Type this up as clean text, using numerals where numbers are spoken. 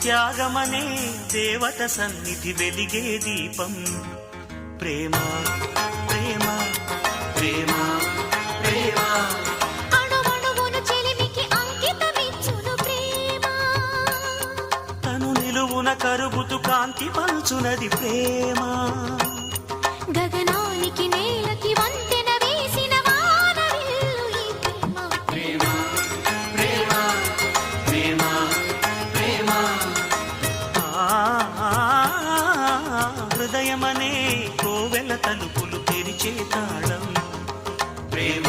త్యాగమనే దేవత సన్నిధి వెలిగే దీపం ప్రేమ ప్రేమ ప్రేమ ప్రేమ అణువణువును చెలిమికి అంకితమిచ్చును ప్రేమ తను నిలువున కరుగుతు కాంతి పంచునది ప్రేమ గగనానికి నేలకి వంతెన వేసిన వానవిల్లు ఈ ప్రేమ ప్రేమ ప్రేమ ప్రేమ హృదయమనే కోవెల తలుపులు తెరిచే తాళం ప్రేమ